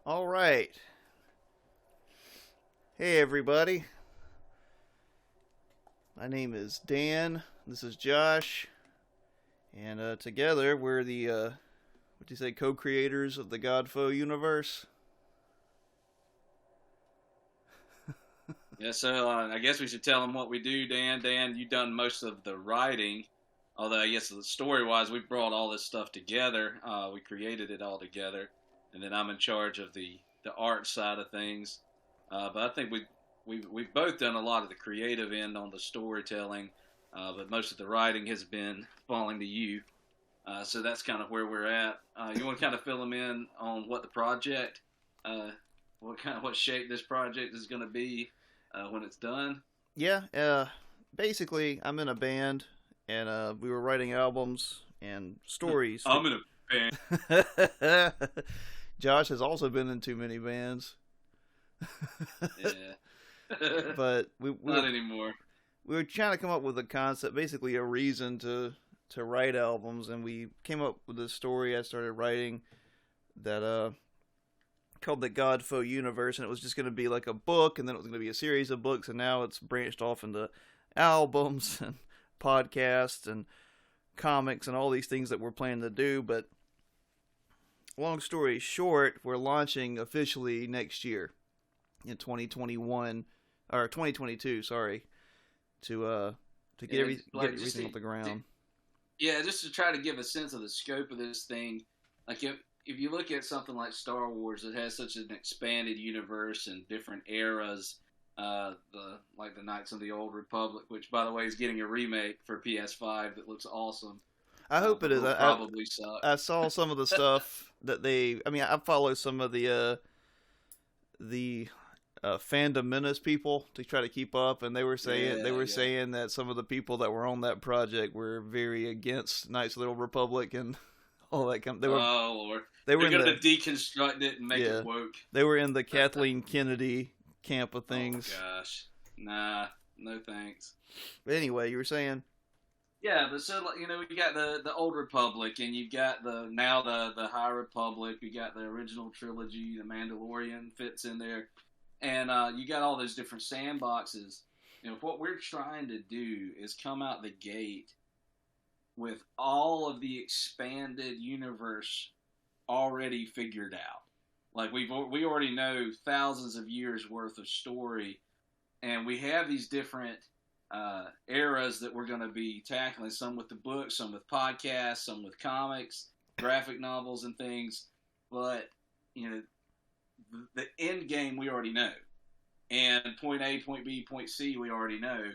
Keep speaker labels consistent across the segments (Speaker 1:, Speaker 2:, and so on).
Speaker 1: All right. Hey, everybody. My name is Dan. This is Josh. And together, we're the, what do you say, co-creators of the GODFOE universe.
Speaker 2: Yeah, so I guess we should tell them what we do, Dan. Dan, you've done most of the writing, although I guess story-wise, we brought all this stuff together. We created it all together, and then I'm in charge of the art side of things. But I think we've both done a lot of the creative end on the storytelling, but most of the writing has been falling to you. So that's kind of where we're at. You want to kind of fill them in on what the project, what shape this project is going to be when it's done?
Speaker 1: Yeah, basically, I'm in a band, and we were writing albums and stories.
Speaker 2: I'm in a
Speaker 1: For... Josh has also been in too many bands.
Speaker 2: Yeah.
Speaker 1: But
Speaker 2: Not anymore.
Speaker 1: we were trying to come up with a concept, basically a reason to write albums, and we came up with this story I started writing that called the GODFOE universe, and it was just going to be like a book, and then it was going to be a series of books, and now it's branched off into albums and podcasts and comics and all these things that we're planning to do. But long story short, we're launching officially next year in 2021 or 2022, sorry, to get everything off the ground.
Speaker 2: Yeah, just to try to give a sense of the scope of this thing. Like if you look at something like Star Wars, it has such an expanded universe and different eras. The Knights of the Old Republic, which by the way is getting a remake for PS5 that looks awesome.
Speaker 1: I hope it is.
Speaker 2: Probably suck.
Speaker 1: I saw some of the stuff that they. I mean, I follow some of the fandom menace people to try to keep up, and they were saying that some of the people that were on that project were very against Knights of the Old Republic and all that.
Speaker 2: Oh Lord, they're going to deconstruct it and make it woke.
Speaker 1: They were in the Kathleen Kennedy camp of things.
Speaker 2: Oh gosh, nah, no thanks.
Speaker 1: But anyway, you were saying.
Speaker 2: Yeah, but so we got the Old Republic, and you've got the High Republic. We got the original trilogy. The Mandalorian fits in there, and you got all those different sandboxes. What we're trying to do is come out the gate with all of the expanded universe already figured out. Like we already know thousands of years worth of story, and we have these different eras that we're going to be tackling, some with the books, some with podcasts, some with comics, graphic novels and things. But the end game we already know, and point A, point B, point C we already know.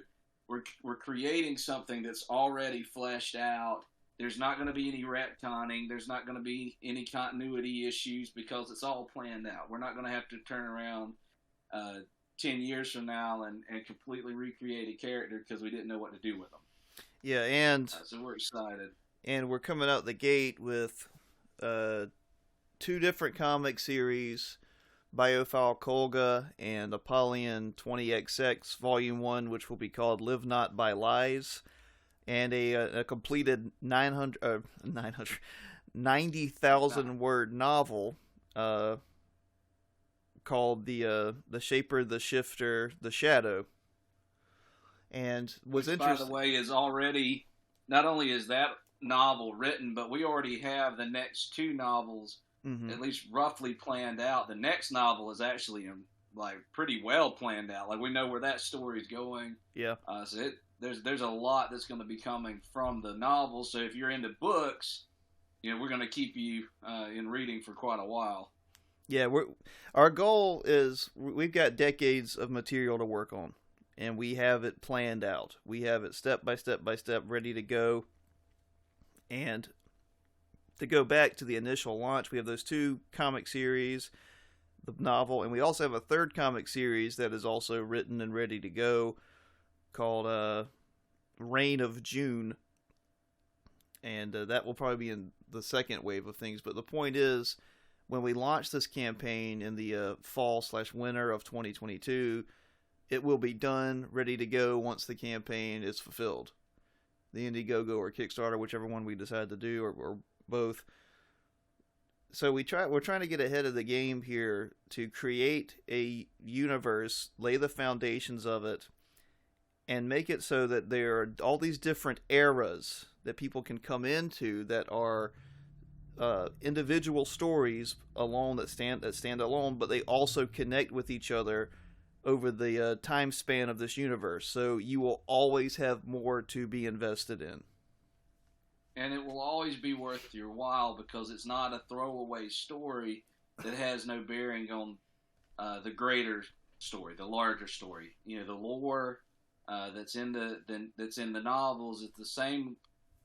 Speaker 2: We're creating something that's already fleshed out. There's not going to be any retconning. There's not going to be any continuity issues because it's all planned out. We're not going to have to turn around 10 years from now and completely recreate a character because we didn't know what to do with them.
Speaker 1: Yeah, and
Speaker 2: so we're excited.
Speaker 1: And we're coming out the gate with 2 different comic series, Biophile Kolga and Apollyon 20XX Volume 1, which will be called Live Not by Lies, and a completed 90,000 word novel called The Shaper, the Shifter, the Shadow. And was interesting.
Speaker 2: By the way, is already, not only is that novel written, but we already have the next 2 novels at least roughly planned out. The next novel is actually pretty well planned out. Like we know where that story is going.
Speaker 1: Yeah.
Speaker 2: So there's a lot that's going to be coming from the novel. So if you're into books, we're going to keep you in reading for quite a while.
Speaker 1: Yeah, our goal is we've got decades of material to work on, and we have it planned out. We have it step by step by step ready to go. And to go back to the initial launch, we have those 2 comic series, the novel, and we also have a 3rd comic series that is also written and ready to go called Reign of June. And that will probably be in the second wave of things. But the point is, when we launch this campaign in the fall/winter of 2022, it will be done, ready to go once the campaign is fulfilled. The Indiegogo or Kickstarter, whichever one we decide to do, or both. So we're trying to get ahead of the game here to create a universe, lay the foundations of it, and make it so that there are all these different eras that people can come into that are individual stories alone that stand alone, but they also connect with each other over the time span of this universe. So you will always have more to be invested in.
Speaker 2: And it will always be worth your while because it's not a throwaway story that has no bearing on the greater story, the larger story. You know, the lore that's in the novels. It's the same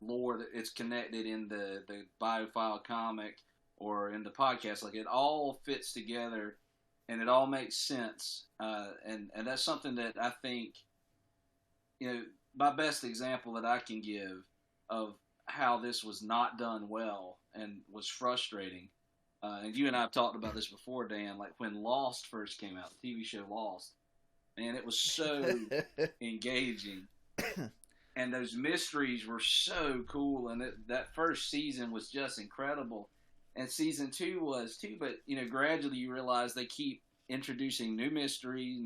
Speaker 2: lore that it's connected in the Biofile comic or in the podcast. Like, it all fits together and it all makes sense. And that's something that I think, you know, my best example that I can give of how this was not done well and was frustrating. And you and I have talked about this before, Dan, like when Lost first came out, the TV show Lost, and it was so engaging. And those mysteries were so cool. And that first season was just incredible. And season 2 was too, but, you know, gradually you realize they keep introducing new mystery.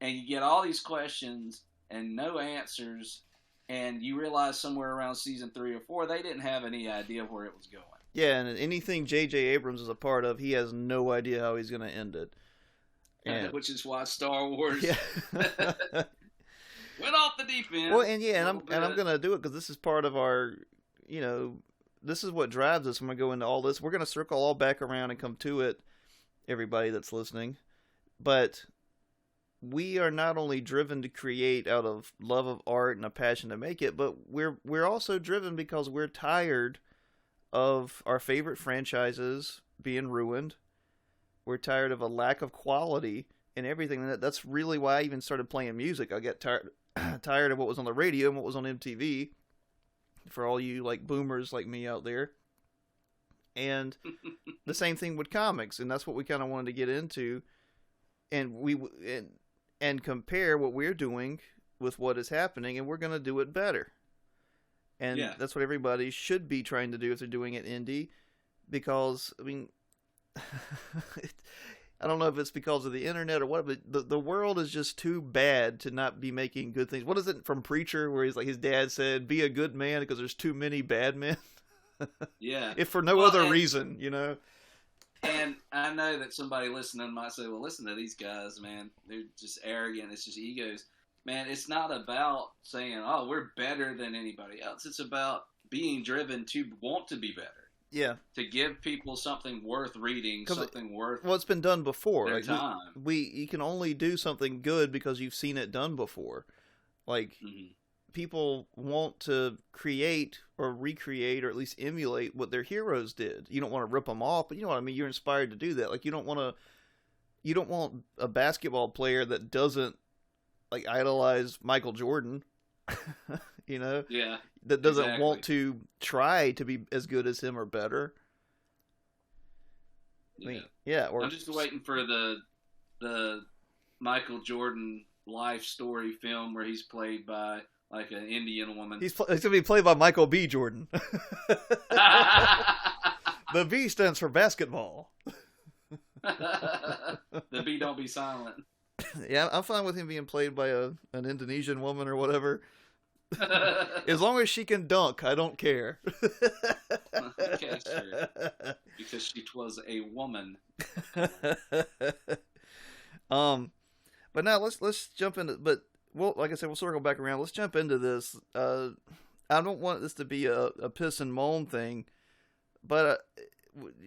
Speaker 2: And you get all these questions and no answers. And you realize somewhere around season 3 or 4, they didn't have any idea where it was going.
Speaker 1: Yeah, and anything J.J. Abrams is a part of, he has no idea how he's going to end it.
Speaker 2: And which is why Star Wars went off the deep end.
Speaker 1: Well, and I'm going to do it because this is part of our, you know, this is what drives us when we go into all this. We're going to circle all back around and come to it, everybody that's listening. But we are not only driven to create out of love of art and a passion to make it, but we're also driven because we're tired of our favorite franchises being ruined. We're tired of a lack of quality in everything. And that's really why I even started playing music. I got tired of what was on the radio and what was on MTV, for all you like boomers like me out there. And the same thing with comics, and that's what we kind of wanted to get into. And compare what we're doing with what is happening, and we're going to do it better. And that's what everybody should be trying to do if they're doing it indie, because, I mean, I don't know if it's because of the internet or what, but the world is just too bad to not be making good things. What is it from Preacher, where he's like, his dad said, be a good man because there's too many bad men?
Speaker 2: Yeah.
Speaker 1: If for no other reason, you know?
Speaker 2: And I know that somebody listening might say, well, listen to these guys, man. They're just arrogant. It's just egos. Man, it's not about saying, oh, we're better than anybody else. It's about being driven to want to be better.
Speaker 1: Yeah.
Speaker 2: To give people something worth reading, something worth
Speaker 1: it's been done before.
Speaker 2: Their time.
Speaker 1: You can only do something good because you've seen it done before. Like, people want to create or recreate or at least emulate what their heroes did. You don't want to rip them off, but you know what I mean? You're inspired to do that. Like, you don't want a basketball player that doesn't, like, idolize Michael Jordan, you know?
Speaker 2: Yeah.
Speaker 1: That doesn't want to try to be as good as him or better.
Speaker 2: Yeah.
Speaker 1: I mean, yeah.
Speaker 2: I'm just waiting for the Michael Jordan life story film where he's played by like an Indian woman.
Speaker 1: He's going to be played by Michael B. Jordan. The B stands for basketball.
Speaker 2: The B don't be silent.
Speaker 1: Yeah, I'm fine with him being played by an Indonesian woman or whatever. As long as she can dunk, I don't care.
Speaker 2: Okay, sure. Because she was a woman.
Speaker 1: But now let's jump into. But well, like I said, we'll circle back around. Let's jump into this. I don't want this to be a piss and moan thing, but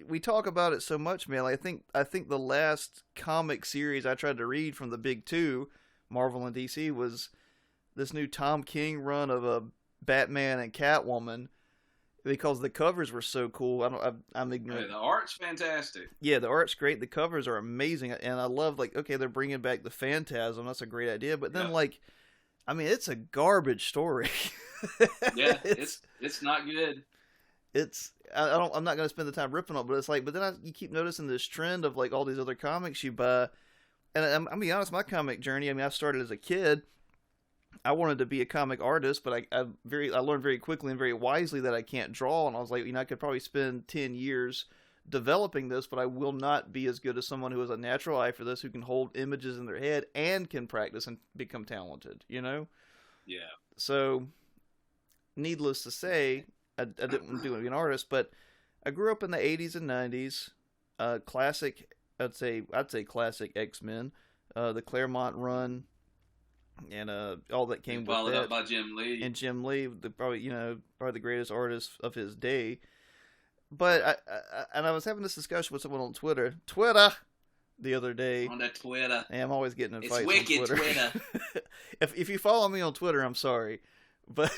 Speaker 1: we talk about it so much, man. Like, I think the last comic series I tried to read from the big two, Marvel and DC, was this new Tom King run of a Batman and Catwoman, because the covers were so cool. I'm ignorant.
Speaker 2: Hey, the art's fantastic.
Speaker 1: Yeah, the art's great. The covers are amazing, and I love, like, okay, they're bringing back the Phantasm. That's a great idea. But then, like, I mean, it's a garbage story.
Speaker 2: Yeah, it's not good.
Speaker 1: I'm not going to spend the time ripping on it, but it's like, but then you keep noticing this trend of, like, all these other comics you buy. And I'm going to be honest, my comic journey, I mean, I started as a kid. I wanted to be a comic artist, but I learned very quickly and very wisely that I can't draw, and I was like, I could probably spend 10 years developing this, but I will not be as good as someone who has a natural eye for this, who can hold images in their head and can practice and become talented,
Speaker 2: Yeah.
Speaker 1: So, needless to say, I didn't want to be an artist, but I grew up in the 80s and 90s. Classic, I'd say classic X-Men, the Claremont run, and all that came with
Speaker 2: Followed
Speaker 1: that.
Speaker 2: up by Jim Lee.
Speaker 1: And Jim Lee, probably the greatest artist of his day. But I was having this discussion with someone on Twitter the other day.
Speaker 2: On that Twitter.
Speaker 1: And I'm always getting in
Speaker 2: It's
Speaker 1: fights
Speaker 2: wicked
Speaker 1: on Twitter. if you follow me on Twitter, I'm sorry. But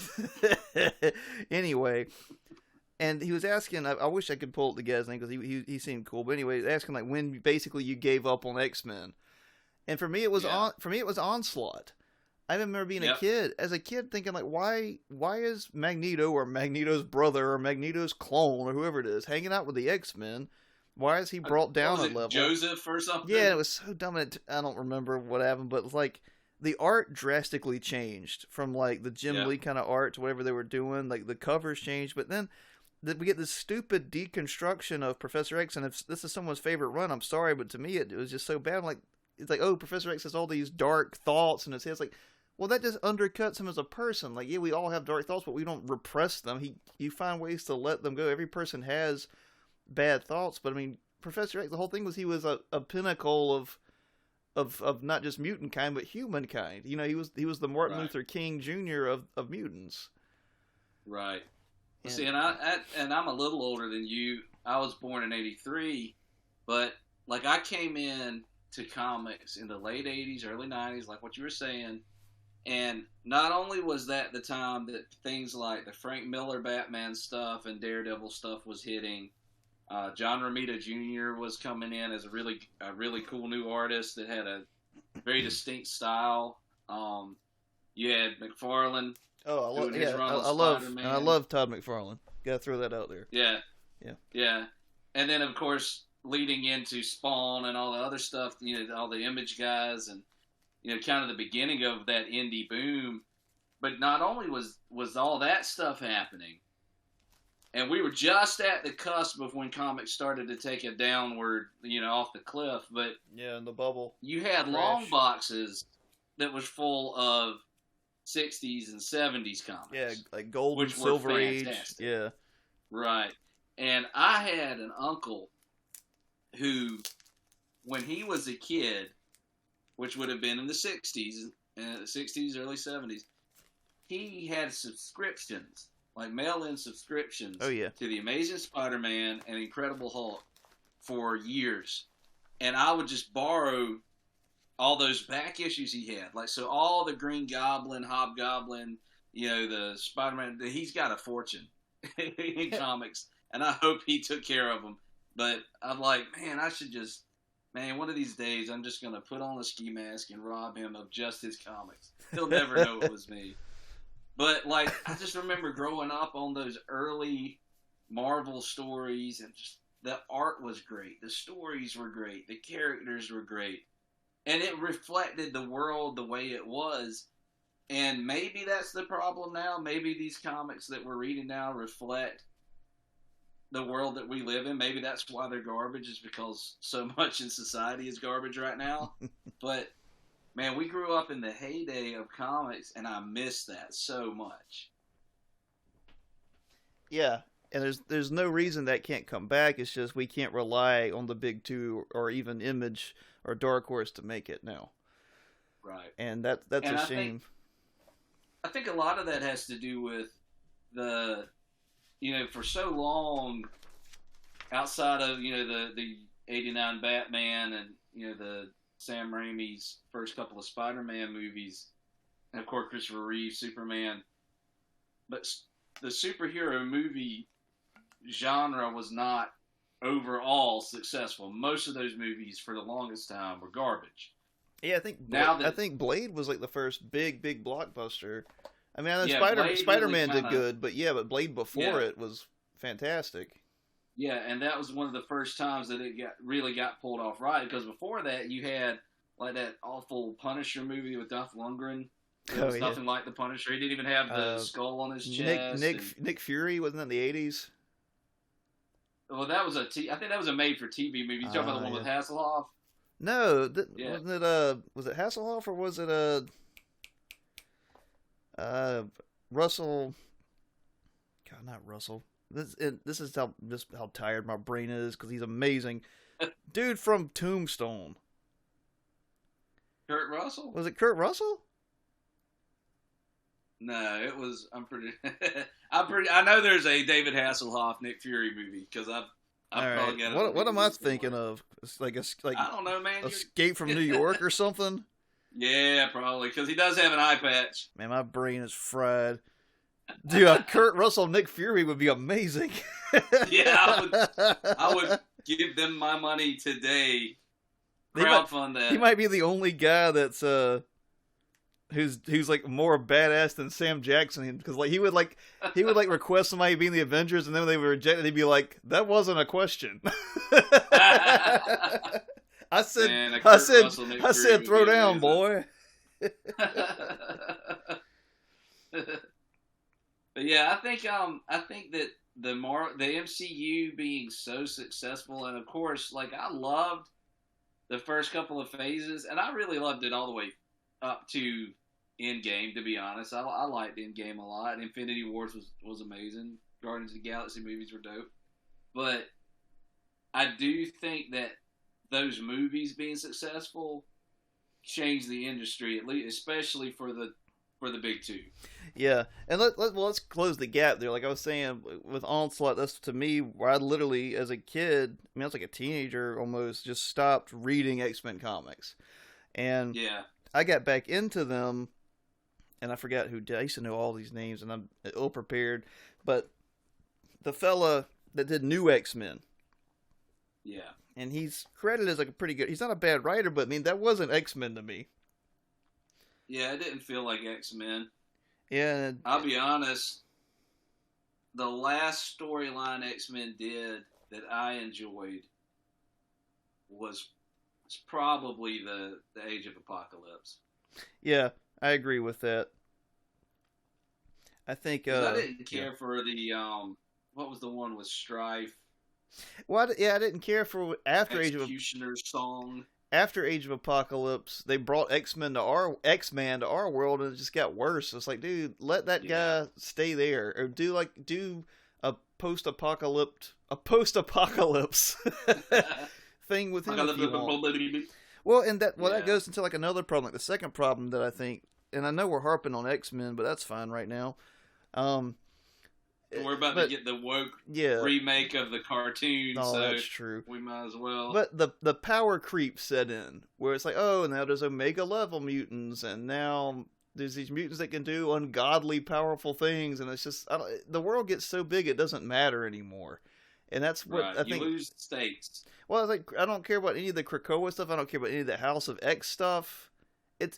Speaker 1: anyway, and he was asking, I wish I could pull it together because he seemed cool. But anyway, asking like when basically you gave up on X-Men. And for me it was Onslaught. I remember being a kid, thinking like, why is Magneto or Magneto's brother or Magneto's clone or whoever it is hanging out with the X-Men? Why is he brought down a level?
Speaker 2: Joseph or something?
Speaker 1: Yeah, it was so dumb. I don't remember what happened, but it's like the art drastically changed from like the Jim Lee kind of art to whatever they were doing. Like the covers changed, but then we get this stupid deconstruction of Professor X. And if this is someone's favorite run, I'm sorry, but to me it was just so bad. It's like, oh, Professor X has all these dark thoughts in his head. It's like, well, that just undercuts him as a person. Like, yeah, we all have dark thoughts, but we don't repress them. You find ways to let them go. Every person has bad thoughts, but I mean, Professor X, the whole thing was he was a pinnacle of not just mutant kind, but humankind. He was the Martin Luther King Jr. of mutants.
Speaker 2: Right. See, and I'm a little older than you. I was born in '83, but like I came in to comics in the late '80s, early '90s, like what you were saying. And not only was that the time that things like the Frank Miller Batman stuff and Daredevil stuff was hitting, John Romita Jr. was coming in as a really cool new artist that had a very distinct style. You had McFarlane.
Speaker 1: Oh, I love Todd McFarlane. Gotta throw that out there.
Speaker 2: Yeah. And then of course leading into Spawn and all the other stuff, all the Image guys and kind of the beginning of that indie boom. But not only was all that stuff happening, and we were just at the cusp of when comics started to take a downward, off the cliff. But
Speaker 1: in the bubble,
Speaker 2: you had long boxes that was full of '60s and '70s comics.
Speaker 1: Yeah, like Gold and Silver Age. Yeah,
Speaker 2: right. And I had an uncle who, when he was a kid, which would have been in the '60s, early '70s, he had subscriptions, like mail-in subscriptions to The Amazing Spider-Man and Incredible Hulk for years. And I would just borrow all those back issues he had. Like, so all the Green Goblin, Hobgoblin, the Spider-Man, he's got a fortune in comics, and I hope he took care of them. But I'm like, man, one of these days I'm just going to put on a ski mask and rob him of just his comics. He'll never know it was me. But, like, I just remember growing up on those early Marvel stories, and just the art was great. The stories were great. The characters were great. And it reflected the world the way it was. And maybe that's the problem now. Maybe these comics that we're reading now reflect the world that we live in. Maybe that's why they're garbage, is because so much in society is garbage right now. But man, we grew up in the heyday of comics, and I miss that so much.
Speaker 1: Yeah, and there's no reason that can't come back. It's just we can't rely on the big two or even Image or Dark Horse to make it now.
Speaker 2: Right.
Speaker 1: And that's a shame.
Speaker 2: I think a lot of that has to do with the, for so long, outside of, the '89 Batman and, the Sam Raimi's first couple of Spider-Man movies, and of course Christopher Reeve, Superman, but the superhero movie genre was not overall successful. Most of those movies for the longest time were garbage.
Speaker 1: Yeah, I think Blade was like the first big blockbuster. I mean, I know Spider-Man did good, but Blade before it was fantastic.
Speaker 2: Yeah, and that was one of the first times that it really got pulled off right, because before that you had like that awful Punisher movie with Dolph Lundgren, It
Speaker 1: Oh
Speaker 2: was
Speaker 1: yeah.
Speaker 2: nothing like the Punisher. He didn't even have the skull on his
Speaker 1: Nick
Speaker 2: chest.
Speaker 1: Nick Fury wasn't that in the 80s?
Speaker 2: Well, that was I think that was a made-for-TV movie. You talking about the one
Speaker 1: Yeah.
Speaker 2: with Hasselhoff?
Speaker 1: No,
Speaker 2: Yeah.
Speaker 1: wasn't it was it Hasselhoff or was it Russell? God, not Russell. This is how tired my brain is because he's amazing. Dude from Tombstone.
Speaker 2: Kurt Russell?
Speaker 1: Was it Kurt Russell?
Speaker 2: No, it was. I know there's a David Hasselhoff Nick Fury movie because I've probably got it.
Speaker 1: What am I thinking of? It's like
Speaker 2: I don't know, man.
Speaker 1: Escape from New York or something.
Speaker 2: Yeah, probably because he does have an eye patch.
Speaker 1: Man, my brain is fried. Dude, Kurt Russell, Nick Fury would be amazing.
Speaker 2: Yeah, I would give them my money today. Crowdfund that.
Speaker 1: He might be the only guy that's who's like more badass than Sam Jackson because like he would request somebody be in the Avengers and then when they were rejected he'd be like that wasn't a question. I said throw down, boy.
Speaker 2: But yeah, I think that the MCU being so successful, and of course, like I loved the first couple of phases, and I really loved it all the way up to Endgame. To be honest, I liked Endgame a lot. Infinity Wars was amazing. Guardians of the Galaxy movies were dope, but I do think that those movies being successful changed the industry, at least, especially for the big two.
Speaker 1: Yeah, and let's close the gap there. Like I was saying, with Onslaught, that's to me where I literally, as a kid, I mean, I was like a teenager almost, just stopped reading X-Men comics. And
Speaker 2: yeah,
Speaker 1: I got back into them, and I forgot who did. I used to know all these names, and I'm ill-prepared. But the fella that did New X-Men.
Speaker 2: Yeah.
Speaker 1: And he's credited as like a pretty good, he's not a bad writer, but I mean, that wasn't X-Men to me.
Speaker 2: Yeah, it didn't feel like X-Men.
Speaker 1: Yeah.
Speaker 2: I'll be honest, the last storyline X-Men did that I enjoyed was probably the Age of Apocalypse.
Speaker 1: Yeah, I agree with that. I think
Speaker 2: I didn't care for the what was the one with Strife?
Speaker 1: Well, I didn't care for after
Speaker 2: Executioner's Song.
Speaker 1: After Age of Apocalypse, they brought X-Man to our world, and it just got worse. It's like, dude, let that guy stay there, or do a post-apocalypse thing with him if you want. Well, that goes into like another problem. Like the second problem that I think, and I know we're harping on X-Men, but that's fine right now.
Speaker 2: We're about to get the woke remake of the cartoon, so
Speaker 1: that's true.
Speaker 2: We might as well.
Speaker 1: But the power creep set in, where it's like, oh, now there's Omega level mutants, and now there's these mutants that can do ungodly powerful things, and it's just the world gets so big it doesn't matter anymore, and that's what I think.
Speaker 2: You lose stakes.
Speaker 1: Well, I don't care about any of the Krakoa stuff. I don't care about any of the House of X stuff. It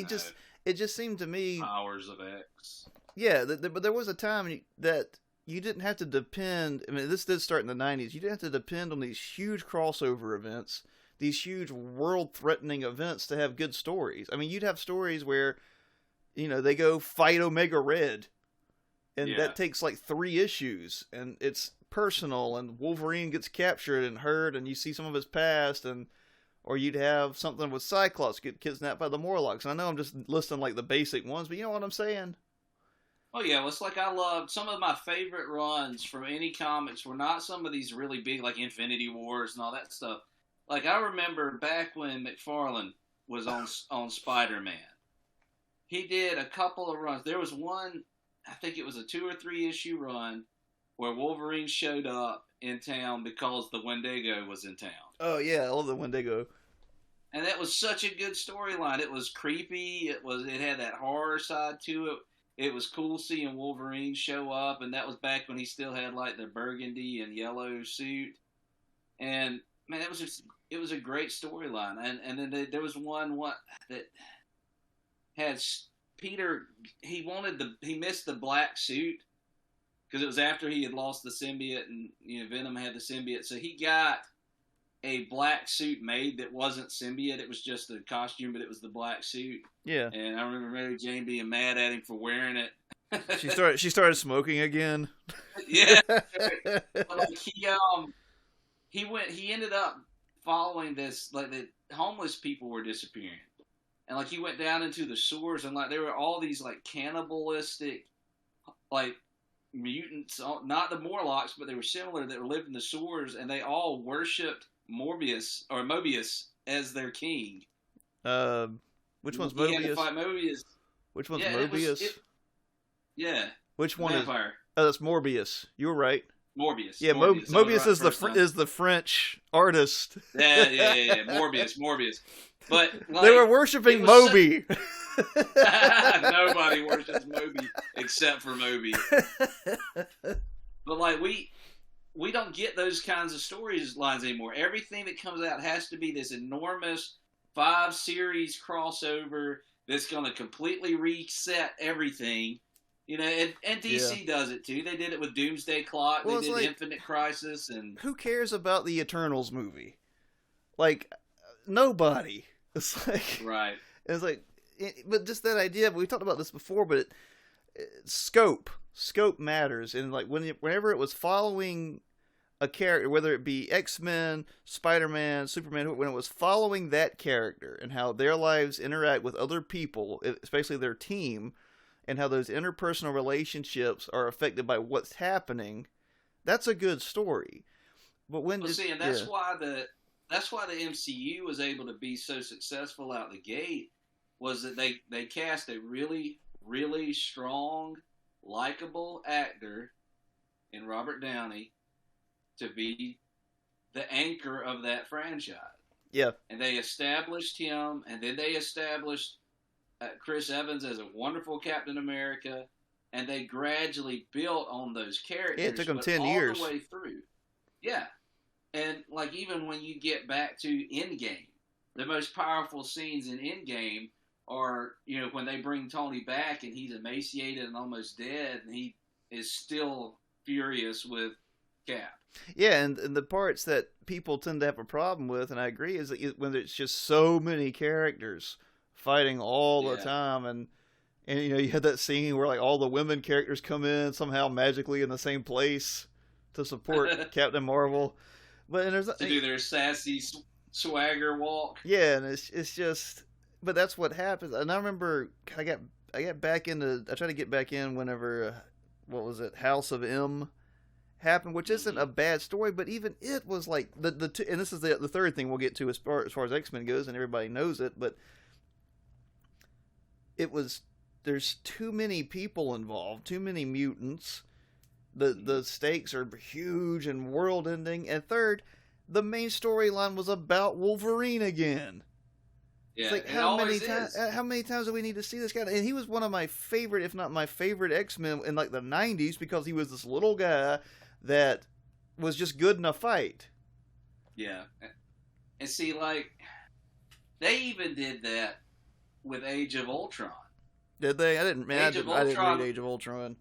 Speaker 1: just seemed to me
Speaker 2: Powers of X.
Speaker 1: Yeah, but there was a time that you didn't have to depend. I mean, this did start in the 90s. You didn't have to depend on these huge crossover events, these huge world-threatening events to have good stories. I mean, you'd have stories where, they go fight Omega Red, and that takes like 3 issues, and it's personal, and Wolverine gets captured and hurt, and you see some of his past, or you'd have something with Cyclops get kidnapped by the Morlocks. And I know I'm just listing like the basic ones, but you know what I'm saying?
Speaker 2: Oh yeah, it's like I loved some of my favorite runs from any comics were not some of these really big like Infinity Wars and all that stuff. Like I remember back when McFarlane was on Spider-Man. He did a couple of runs. There was one, I think it was a 2 or 3 issue run where Wolverine showed up in town because the Wendigo was in town.
Speaker 1: Oh yeah, I love the Wendigo.
Speaker 2: And that was such a good storyline. It was creepy. It had that horror side to it. It was cool seeing Wolverine show up, and that was back when he still had like the burgundy and yellow suit. And man, it was a great storyline. And then there was one that had Peter. He missed the black suit because it was after he had lost the symbiote, and Venom had the symbiote. So he got a black suit made that wasn't symbiote. It was just a costume, but it was the black suit.
Speaker 1: Yeah.
Speaker 2: And I remember Mary Jane being mad at him for wearing it.
Speaker 1: She started smoking again.
Speaker 2: Yeah. Like he ended up following this, like the homeless people were disappearing. And like he went down into the sewers, and like there were all these like cannibalistic like mutants, not the Morlocks, but they were similar, that lived in the sewers, and they all worshipped Mobius as their king.
Speaker 1: Which one's
Speaker 2: He had to
Speaker 1: Mobius?
Speaker 2: fight Mobius.
Speaker 1: Which one's
Speaker 2: Yeah,
Speaker 1: Mobius?
Speaker 2: Yeah.
Speaker 1: Which one
Speaker 2: Vampire.
Speaker 1: is? Oh, that's Morbius. You were right.
Speaker 2: Morbius.
Speaker 1: Yeah, Mobius is the French artist.
Speaker 2: Yeah. Morbius. But like,
Speaker 1: they were worshiping Moby.
Speaker 2: Nobody worships Moby except for Moby. But like we don't get those kinds of storylines anymore. Everything that comes out has to be this enormous 5-series crossover that's going to completely reset everything. You know, and DC does it too. They did it with Doomsday Clock. Well, they did Infinite Crisis, and
Speaker 1: who cares about the Eternals movie? Like nobody. It's like
Speaker 2: right.
Speaker 1: It's like, but just that idea. We talked about this before, but scope matters, and like whenever it was following a character, whether it be X-Men, Spider-Man, Superman, when it was following that character and how their lives interact with other people, especially their team, and how those interpersonal relationships are affected by what's happening, that's a good story. But when
Speaker 2: and that's why the MCU was able to be so successful out the gate, was that they cast a really, really strong, likable actor in Robert Downey to be the anchor of that franchise.
Speaker 1: Yeah.
Speaker 2: And they established him, and then they established Chris Evans as a wonderful Captain America, and they gradually built on those characters.
Speaker 1: Yeah, it took them 10 years.
Speaker 2: All the way through. Yeah. And like even when you get back to Endgame, the most powerful scenes in Endgame are, you know, when they bring Tony back and he's emaciated and almost dead, and he is still furious with Cap.
Speaker 1: Yeah, and the parts that people tend to have a problem with, and I agree, is that when it's just so many characters fighting all the time, and you know, you had that scene where like all the women characters come in somehow magically in the same place to support Captain Marvel, but and there's
Speaker 2: to do their sassy swagger walk.
Speaker 1: Yeah, and it's just, but that's what happens. And I remember I got back into, I tried to get back in whenever what was it, House of M happened, which isn't a bad story, but even it was like the two, and this is the third thing we'll get to as far as X-Men goes, and everybody knows it, but there's too many people involved, too many mutants. The stakes are huge and world ending. And third, the main storyline was about Wolverine again.
Speaker 2: Yeah,
Speaker 1: it's like how many times do we need to see this guy? And he was one of my favorite, if not my favorite, X-Men in like the 90s, because he was this little guy that was just good in a fight.
Speaker 2: Yeah. And see, like, they even did that with Age of Ultron.
Speaker 1: Did they? I didn't read Age of Ultron.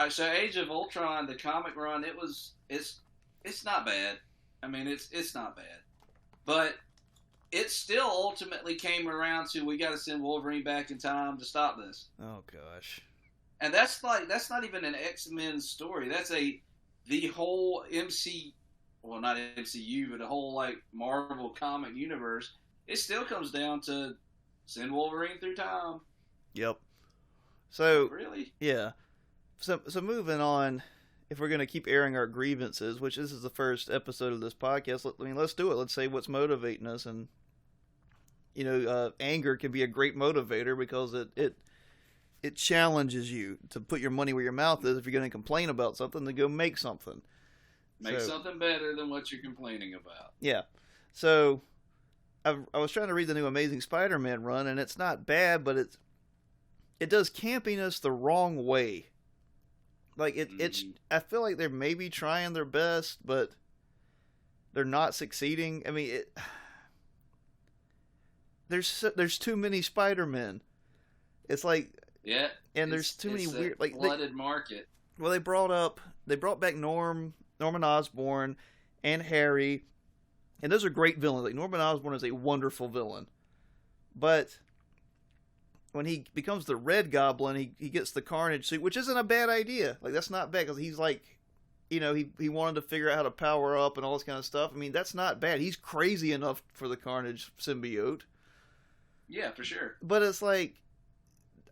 Speaker 2: So Age of Ultron, the comic run, it's not bad. I mean, it's not bad, but it still ultimately came around to, we got to send Wolverine back in time to stop this.
Speaker 1: Oh gosh.
Speaker 2: And that's not even an X-Men story. That's the whole not MCU, but the whole like Marvel comic universe. It still comes down to send Wolverine through time.
Speaker 1: Yep. So
Speaker 2: really,
Speaker 1: yeah. So moving on, if we're going to keep airing our grievances, which this is the first episode of this podcast, let's do it. Let's say what's motivating us, and you know, anger can be a great motivator because it challenges you to put your money where your mouth is. If you're going to complain about something, then go make something.
Speaker 2: Make something better than what you're complaining about.
Speaker 1: Yeah. So I was trying to read the new Amazing Spider-Man run, and it's not bad, but it does campiness the wrong way. Like it's I feel like they're maybe trying their best, but they're not succeeding. I mean, there's too many Spider-Men. It's like,
Speaker 2: yeah,
Speaker 1: and there's too many weird, like,
Speaker 2: flooded market.
Speaker 1: Well, they brought back Norman Osborn and Harry, And those are great villains. Like Norman Osborn is a wonderful villain, but when he becomes the Red Goblin, he gets the Carnage suit, which isn't a bad idea. Like that's not bad because he's like, he wanted to figure out how to power up and all this kind of stuff. I mean, that's not bad. He's crazy enough for the Carnage symbiote.
Speaker 2: Yeah, for sure.
Speaker 1: But it's like,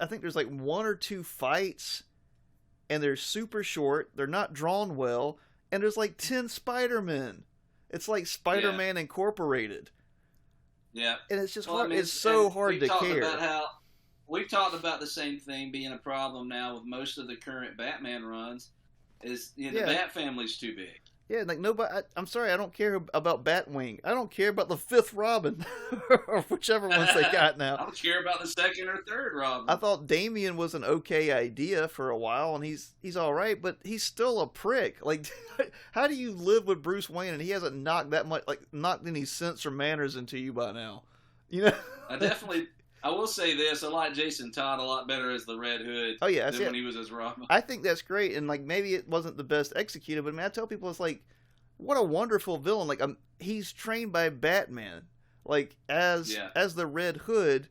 Speaker 1: I think there's like 1 or 2 fights, and they're super short. They're not drawn well, and there's like 10 Spider-Men. It's like Spider-Man Incorporated.
Speaker 2: Yeah.
Speaker 1: And it's just hard. I mean, it's so hard to care.
Speaker 2: We've talked about the same thing being a problem now with most of the current Batman runs. Is the Bat family's too big.
Speaker 1: Yeah, like nobody. I'm sorry, I don't care about Batwing. I don't care about the 5th Robin, or whichever ones they got now.
Speaker 2: I don't care about the 2nd or 3rd Robin.
Speaker 1: I thought Damian was an okay idea for a while, and he's all right, but he's still a prick. Like, how do you live with Bruce Wayne and he hasn't knocked any sense or manners into you by now?
Speaker 2: I will say this: I like Jason Todd a lot better as the Red Hood.
Speaker 1: Oh yeah,
Speaker 2: than when he was as Robin.
Speaker 1: I think that's great, and like maybe it wasn't the best executed, but I mean, I tell people it's like, what a wonderful villain! Like he's trained by Batman, like as the Red Hood.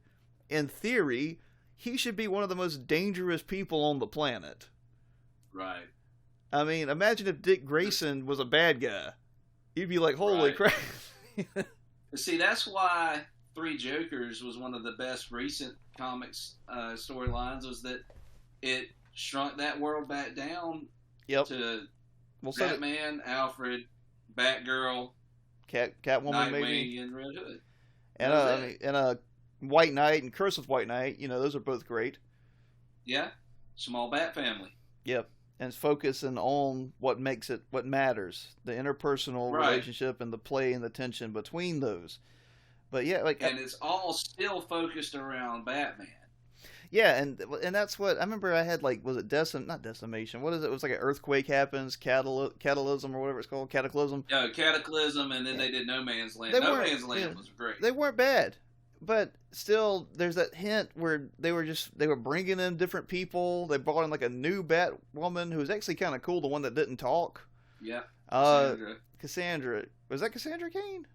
Speaker 1: In theory, he should be one of the most dangerous people on the planet.
Speaker 2: Right.
Speaker 1: I mean, imagine if Dick Grayson was a bad guy. You'd be like, holy crap.
Speaker 2: See, that's why Three Jokers was one of the best recent comics storylines, was that it shrunk that world back down to Batman, Alfred, Batgirl,
Speaker 1: Catwoman,
Speaker 2: Nightwing,
Speaker 1: maybe,
Speaker 2: and Red Hood.
Speaker 1: And White Knight and Curse of White Knight. Those are both great.
Speaker 2: Yeah, small Bat family.
Speaker 1: Yep, and it's focusing on what matters, the interpersonal relationship and the play and the tension between those. But yeah,
Speaker 2: and it's all still focused around Batman.
Speaker 1: Yeah, and that's what I remember. I had was it not decimation? What is it? It was like an earthquake happens, catalysm or whatever it's called, cataclysm.
Speaker 2: Yeah, cataclysm, and then they did No Man's Land. No Man's Land was great.
Speaker 1: They weren't bad, but still, there's that hint where they were bringing in different people. They brought in like a new Batwoman who was actually kind of cool, the one that didn't talk.
Speaker 2: Yeah.
Speaker 1: Cassandra. Was that Cassandra Cain?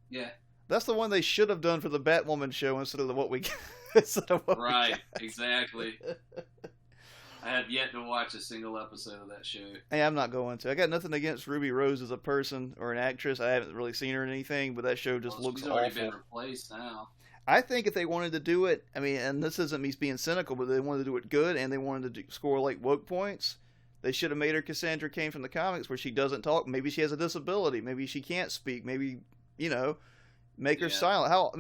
Speaker 2: Yeah.
Speaker 1: That's the one they should have done for the Batwoman show instead of what we got.
Speaker 2: Right, exactly. I have yet to watch a single episode of that show.
Speaker 1: Hey, I'm not going to. I got nothing against Ruby Rose as a person or an actress. I haven't really seen her in anything, but that show just looks awful.
Speaker 2: She's already been replaced now.
Speaker 1: I think if they wanted to do it, I mean, and this isn't me being cynical, but they wanted to do it good and they wanted to score woke points, they should have made her Cassandra Cain from the comics where she doesn't talk. Maybe she has a disability. Maybe she can't speak. Maybe, make her silent. How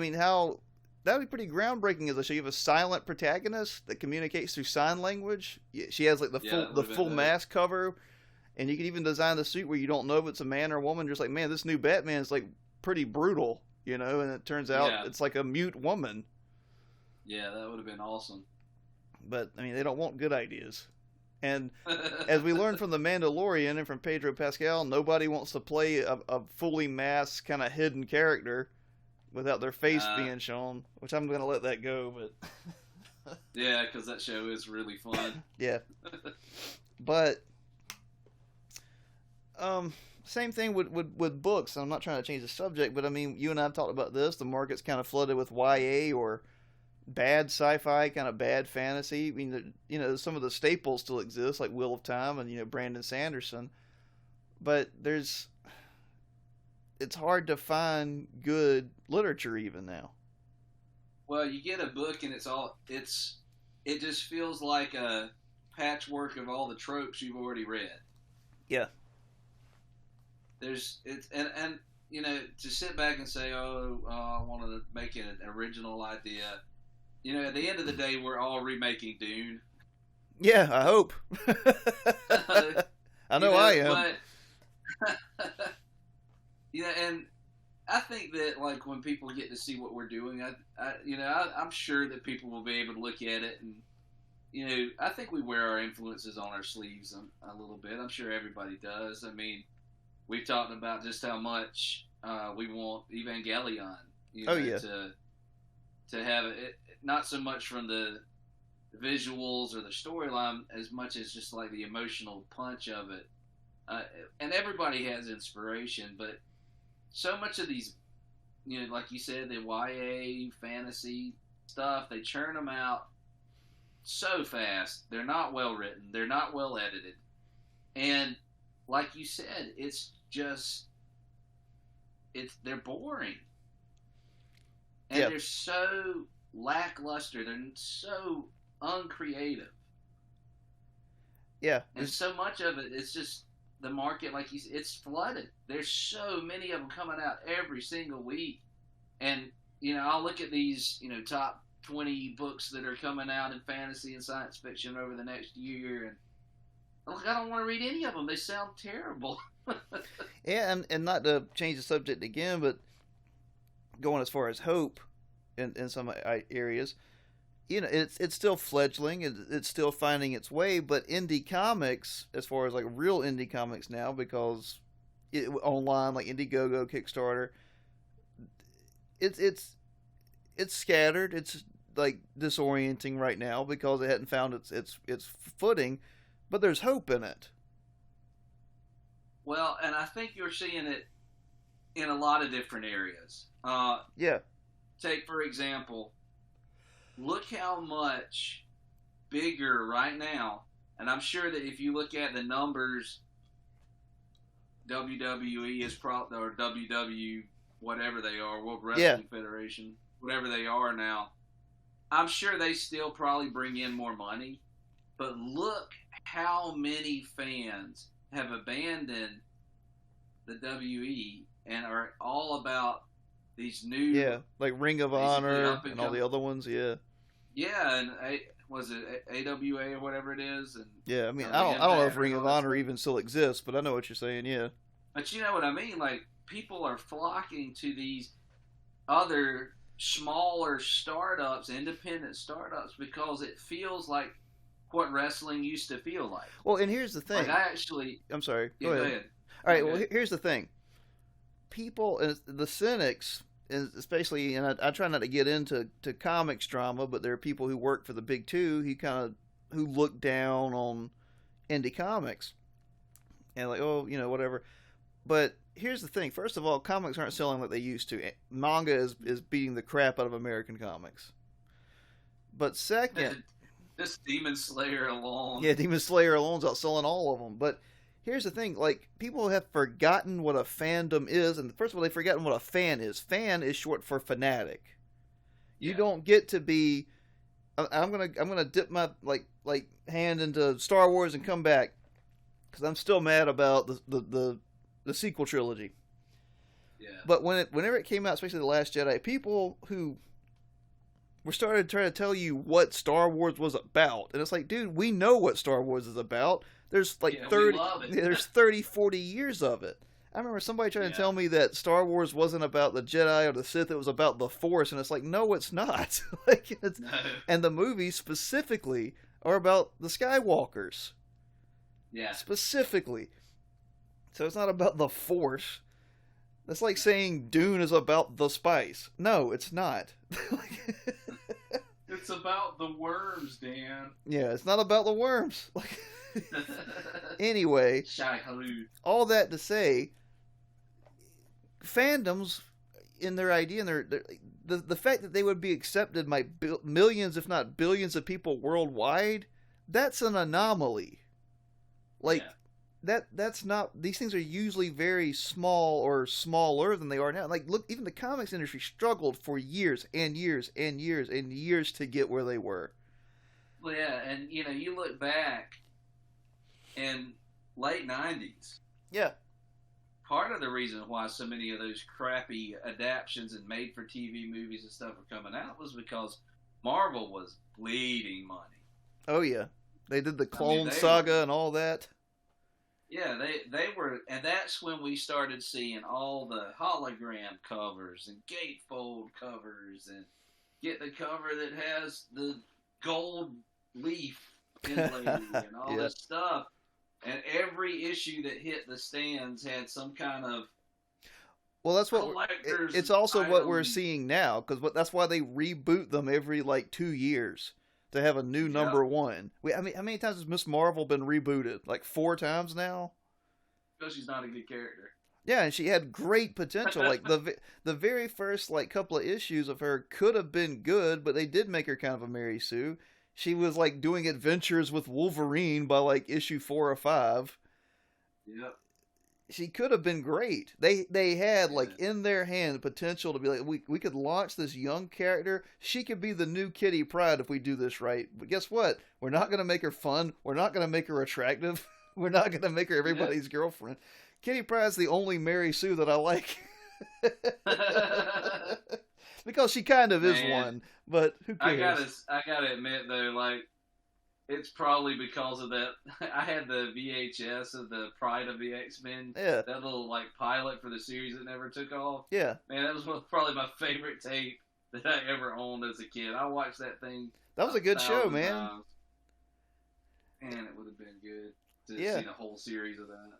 Speaker 1: that would be pretty groundbreaking as a show. You have a silent protagonist that communicates through sign language. She has the full mask cover, and you can even design the suit where you don't know if it's a man or a woman. Just like, man, this new Batman is pretty brutal, and it turns out it's like a mute woman.
Speaker 2: Yeah, that would have been awesome.
Speaker 1: But I mean, they don't want good ideas. And as we learned from The Mandalorian and from Pedro Pascal, nobody wants to play a fully masked kind of hidden character without their face being shown, which I'm going to let that go. But
Speaker 2: yeah, because that show is really fun.
Speaker 1: Yeah. But same thing with books. I'm not trying to change the subject, but I mean, you and I have talked about this. The market's kind of flooded with YA or bad sci-fi, kind of bad fantasy. I mean, some of the staples still exist, like Wheel of Time and Brandon Sanderson, but it's hard to find good literature even now.
Speaker 2: Well, you get a book and it just feels like a patchwork of all the tropes you've already read.
Speaker 1: Yeah.
Speaker 2: To sit back and say, I want to make it an original idea. At the end of the day, we're all remaking Dune.
Speaker 1: Yeah, I hope. I know I am.
Speaker 2: But, and I think that when people get to see what we're doing, I'm sure that people will be able to look at it and, I think we wear our influences on our sleeves a little bit. I'm sure everybody does. I mean, we've talked about just how much we want Evangelion, to have it, not so much from the visuals or the storyline as much as just the emotional punch of it. And everybody has inspiration, but so much of these, like you said, the YA fantasy stuff, they churn them out so fast. They're not well written. They're not well edited. And like you said, they're boring. And they're so lackluster. They're so uncreative.
Speaker 1: Yeah.
Speaker 2: And so much of it, it's just the market, like you said, it's flooded. There's so many of them coming out every single week. And, I'll look at these, top 20 books that are coming out in fantasy and science fiction over the next year. And look, I don't want to read any of them. They sound terrible.
Speaker 1: Yeah, and not to change the subject again, but going as far as hope in some areas, it's still fledgling. It's still finding its way. But indie comics, as far as like real indie comics now, because online like Indiegogo, Kickstarter, it's scattered. It's like disorienting right now because it hadn't found its footing. But there's hope in it.
Speaker 2: Well, and I think you're seeing it in a lot of different areas.
Speaker 1: Yeah.
Speaker 2: Take, for example, look how much bigger right now, and I'm sure that if you look at the numbers, WWE is probably, or WW, whatever they are, World Wrestling Federation, whatever they are now, I'm sure they still probably bring in more money. But look how many fans have abandoned the WE and are all about these new,
Speaker 1: like Ring of Honor and all the other ones. And was it AWA or whatever it is? And I mean, I don't know if Ring of Honor even still exists, but I know what you're saying. Yeah,
Speaker 2: but you know what I mean. Like, people are flocking to these other smaller startups, independent startups, because it feels like what wrestling used to feel like.
Speaker 1: Well, and here's the thing. I'm sorry. Go ahead. All right. Well, here's the thing. People, the cynics, especially, and I try not to get into comics drama, but there are people who work for the big two who look down on indie comics and like, whatever. But here's the thing. First of all, comics aren't selling like they used to. Manga is beating the crap out of American comics. But second,
Speaker 2: this Demon Slayer alone.
Speaker 1: Yeah, Demon Slayer alone's outselling all of them. But here's the thing, like, people have forgotten what a fandom is, and first of all, they've forgotten what a fan is. Fan is short for fanatic. You don't get to be. I'm gonna dip my like hand into Star Wars and come back because I'm still mad about the sequel trilogy.
Speaker 2: Yeah.
Speaker 1: But whenever it came out, especially The Last Jedi, people who we started trying to tell you what Star Wars was about. And it's like, dude, we know what Star Wars is about. There's like 30, 40 years of it. I remember somebody trying to tell me that Star Wars wasn't about the Jedi or the Sith, it was about the Force. And it's like, no, it's not.
Speaker 2: No.
Speaker 1: And the movies specifically are about the Skywalkers.
Speaker 2: Yeah.
Speaker 1: Specifically. So it's not about the Force. That's like saying Dune is about the spice. No, it's not.
Speaker 2: It's about the worms, Dan.
Speaker 1: Yeah, it's not about the worms. Anyway, all that to say, fandoms, in their idea, and the fact that they would be accepted by millions, if not billions, of people worldwide, that's an anomaly. That's not. These things are usually very small or smaller than they are now. Like, look, even the comics industry struggled for years and years and years and years to get where they were.
Speaker 2: Well, yeah, and you look back in late '90s.
Speaker 1: Yeah.
Speaker 2: Part of the reason why so many of those crappy adaptions and made-for-TV movies and stuff were coming out was because Marvel was bleeding money.
Speaker 1: Oh yeah, they did the Clone Saga and all that.
Speaker 2: Yeah, they were, and that's when we started seeing all the hologram covers and gatefold covers, and get the cover that has the gold leaf inlaid and all this stuff. And every issue that hit the stands had some kind of
Speaker 1: that's what it's also item. What we're seeing now, because that's why they reboot them every 2 years. To have a new number one. How many times has Miss Marvel been rebooted? 4 times now?
Speaker 2: Because she's not a good character.
Speaker 1: Yeah, and she had great potential. Like the very first like couple of issues of her could have been good, but they did make her kind of a Mary Sue. She was like doing adventures with Wolverine by like issue 4 or 5.
Speaker 2: Yep.
Speaker 1: She could have been great. They had
Speaker 2: Yeah.
Speaker 1: like in their hand potential to be like we could launch this young character. She could be the new Kitty Pryde if we do this right. But guess what? We're not going to make her fun. We're not going to make her attractive. We're not going to make her everybody's girlfriend. Kitty Pryde's the only Mary Sue that I like. Because she kind of is one, but who cares?
Speaker 2: I gotta admit though, like it's probably because of that. I had the VHS of the Pride of the X-Men.
Speaker 1: Yeah.
Speaker 2: That little like pilot for the series that never took off.
Speaker 1: Yeah.
Speaker 2: Man, that was probably my favorite tape that I ever owned as a kid. I watched that thing.
Speaker 1: That was a good show, man.
Speaker 2: Times. And it would have been good to see the whole series of that.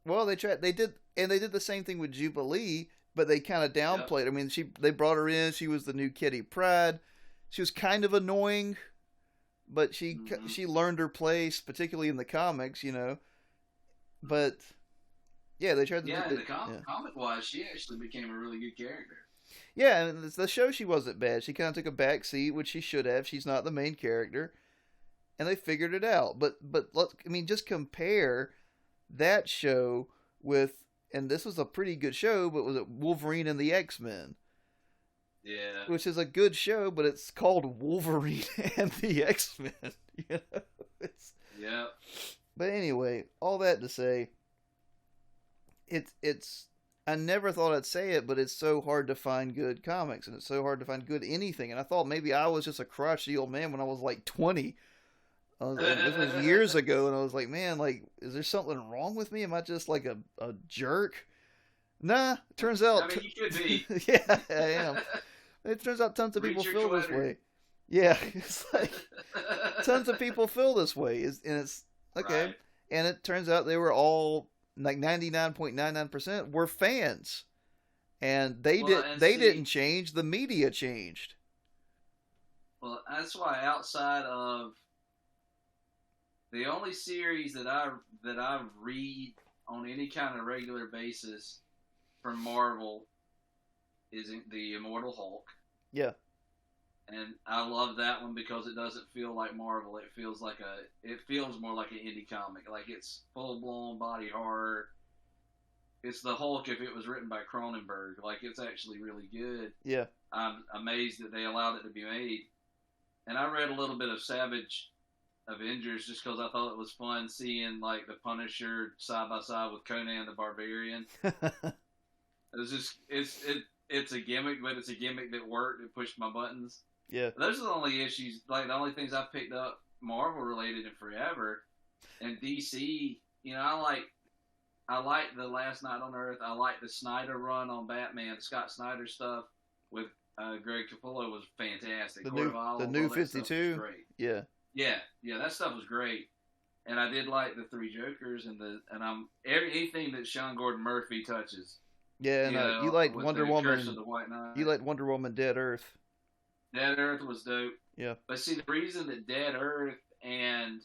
Speaker 1: Well, they did the same thing with Jubilee, but they kind of downplayed. Yep. I mean, they brought her in. She was the new Kitty Pryde. She was kind of annoying, but she learned her place, particularly in the comics, you know. But yeah, they tried to.
Speaker 2: Yeah, in the comic wise, she actually became a really good character.
Speaker 1: Yeah, and the show she wasn't bad. She kind of took a back seat, which she should have. She's not the main character, and they figured it out. But just compare that show with, and this was a pretty good show, but was it Wolverine and the X-Men?
Speaker 2: Yeah.
Speaker 1: Which is a good show, but it's called Wolverine and the X-Men. You know?
Speaker 2: Yeah.
Speaker 1: But anyway, all that to say, it's I never thought I'd say it, but it's so hard to find good comics, and it's so hard to find good anything. And I thought maybe I was just a crotchety old man when I was like 20. This was years ago, and I was like, man, like, is there something wrong with me? Am I just like a jerk? Nah, it turns out.
Speaker 2: I mean, you could be.
Speaker 1: Yeah, I am. It turns out tons of people feel this way. Yeah, it's like tons of people feel this way, and it's okay. Right. And it turns out they were all like 99.99% were fans, and they didn't change. The media changed.
Speaker 2: Well, that's why outside of the only series that I read on any kind of regular basis from Marvel is the Immortal Hulk.
Speaker 1: Yeah.
Speaker 2: And I love that one because it doesn't feel like Marvel. It feels more like an indie comic. Like it's full blown body horror. It's the Hulk if it was written by Cronenberg. Like it's actually really good.
Speaker 1: Yeah.
Speaker 2: I'm amazed that they allowed it to be made. And I read a little bit of Savage Avengers just because I thought it was fun seeing like the Punisher side by side with Conan the Barbarian. It's a gimmick, but it's a gimmick that worked. It pushed my buttons.
Speaker 1: Yeah.
Speaker 2: Those are the only issues, like the only things I've picked up Marvel related in forever. And DC, you know, I like the Last Night on Earth. I like the Snyder run on Batman, Scott Snyder stuff with Greg Capullo was fantastic.
Speaker 1: The new 52.
Speaker 2: Great.
Speaker 1: Yeah.
Speaker 2: Yeah, that stuff was great. And I did like the Three Jokers and anything that Sean Gordon Murphy touches.
Speaker 1: Yeah, and you like Wonder Woman.
Speaker 2: Curse of the White Knight.
Speaker 1: You like Wonder Woman Dead Earth.
Speaker 2: Dead Earth was dope.
Speaker 1: Yeah.
Speaker 2: But see, the reason that Dead Earth and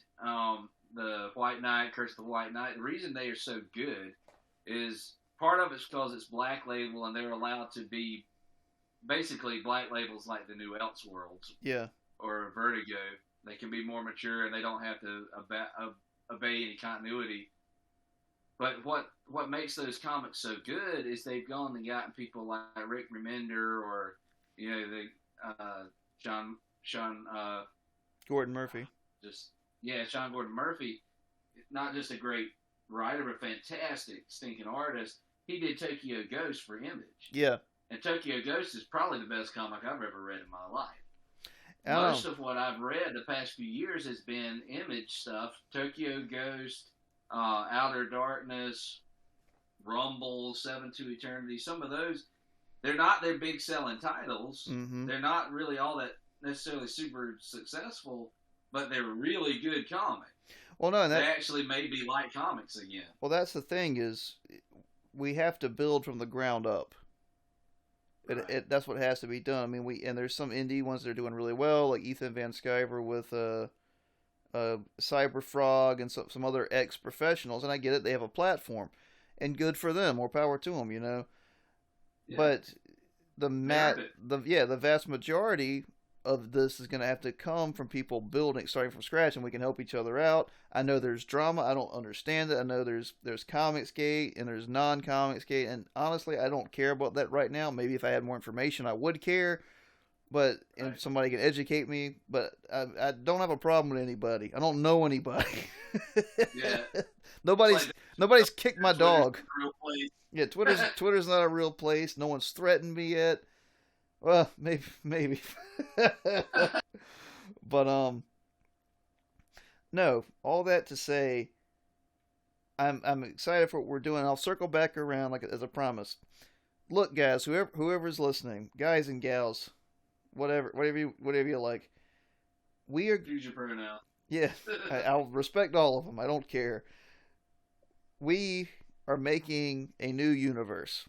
Speaker 2: the White Knight, Curse of the White Knight, the reason they are so good is part of it's because it's Black Label and they're allowed to be basically Black Label's like the new Elseworlds.
Speaker 1: Yeah.
Speaker 2: Or Vertigo. They can be more mature and they don't have to obey any continuity. But what makes those comics so good is they've gone and gotten people like Rick Remender or Sean
Speaker 1: Gordon Murphy.
Speaker 2: Sean Gordon Murphy, not just a great writer but fantastic stinking artist. He did Tokyo Ghost for Image.
Speaker 1: Yeah.
Speaker 2: And Tokyo Ghost is probably the best comic I've ever read in my life. Most of what I've read the past few years has been Image stuff. Tokyo Ghost, Outer Darkness, Rumble, Seven to Eternity. Some of those, they're not their big selling titles.
Speaker 1: Mm-hmm.
Speaker 2: They're not really all that necessarily super successful, but they're really good comics.
Speaker 1: Well, no,
Speaker 2: they actually made me like comics again.
Speaker 1: Well, that's the thing is we have to build from the ground up. Right. That's what has to be done. I mean, and there's some indie ones that are doing really well, like Ethan Van Sciver with Cyber Frog and some other ex-professionals, and I get it, they have a platform. and good for them. More power to them,
Speaker 2: Yeah.
Speaker 1: But
Speaker 2: They earned it.
Speaker 1: the vast majority of this is going to have to come from people building, starting from scratch, and we can help each other out. I know there's drama. I don't understand it. I know there's Comicsgate and there's non-Comicsgate, and honestly, I don't care about that right now. Maybe if I had more information, I would care. But and
Speaker 2: Right.
Speaker 1: somebody can educate me. But I don't have a problem with anybody. I don't know anybody.
Speaker 2: Yeah.
Speaker 1: nobody's
Speaker 2: Like
Speaker 1: nobody's kicked my
Speaker 2: Twitter's
Speaker 1: dog.
Speaker 2: a real place.
Speaker 1: Yeah, Twitter's not a real place. No one's threatened me yet. Well, maybe. But no. All that to say, I'm excited for what we're doing. I'll circle back around like as a promise. Look, guys, whoever's listening, guys and gals, whatever you like. We are
Speaker 2: Use your pronoun.
Speaker 1: Yeah. I'll respect all of them. I don't care. We are making a new universe.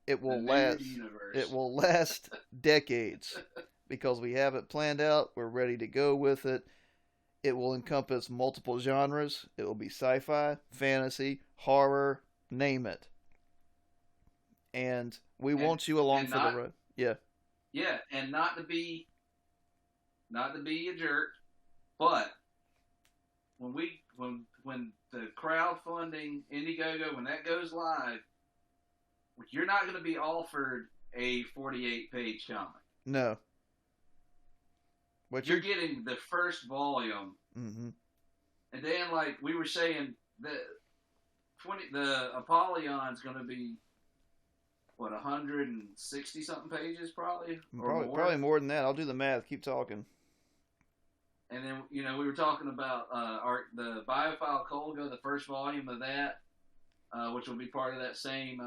Speaker 1: It will last.
Speaker 2: Universe.
Speaker 1: It will last decades because we have it planned out. We're ready to go with it. It will encompass multiple genres. It will be sci-fi, fantasy, horror, name it. And we want you along for the ride. Yeah.
Speaker 2: Yeah, and not to be a jerk, but when the crowdfunding Indiegogo, when that goes live, you're not going to be offered a 48-page comic.
Speaker 1: No.
Speaker 2: You're getting the first volume,
Speaker 1: mm-hmm.
Speaker 2: and then like we were saying, the Apollyon's going to be what 160 something pages probably
Speaker 1: more than that. I'll do the math. Keep talking.
Speaker 2: And then we were talking about the Biophile Kolga, the first volume of that, which will be part of that same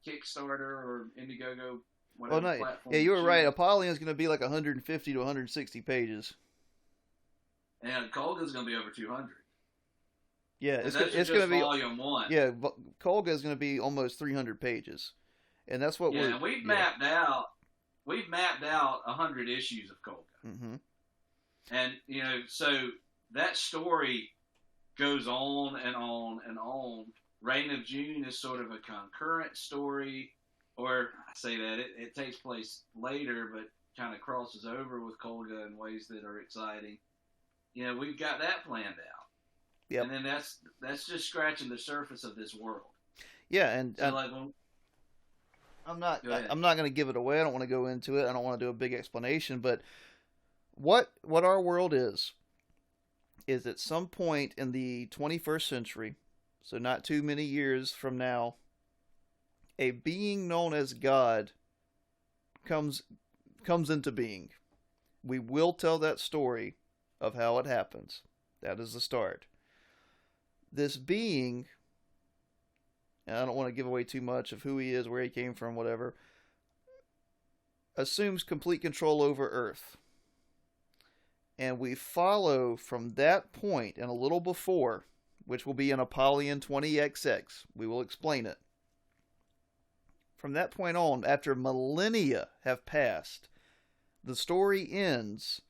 Speaker 2: Kickstarter or Indiegogo, whatever platform.
Speaker 1: Yeah, you were right. Apollyon's going to be like 150 to 160 pages.
Speaker 2: And Kolga's going to be over 200.
Speaker 1: Yeah,
Speaker 2: it's
Speaker 1: going to be
Speaker 2: volume 1.
Speaker 1: Yeah, Kolga is going to be almost 300 pages, and that's what
Speaker 2: we've mapped out. We've mapped out 100 issues of Kolga.
Speaker 1: Mm-hmm.
Speaker 2: And so that story goes on and on and on. Reign of June is sort of a concurrent story, or I say that it takes place later, but kind of crosses over with Kolga in ways that are exciting. We've got that planned out.
Speaker 1: Yep.
Speaker 2: And then that's just scratching the surface of this world.
Speaker 1: Yeah, and
Speaker 2: so
Speaker 1: I'm not going to give it away. I don't want to go into it. I don't want to do a big explanation, but what our world is at some point in the 21st century, so not too many years from now, a being known as God comes into being. We will tell that story of how it happens. That is the start. This being, and I don't want to give away too much of who he is, where he came from, whatever, assumes complete control over Earth. And we follow from that point and a little before, which will be in Apollyon 20XX. We will explain it. From that point on, after millennia have passed, the story ends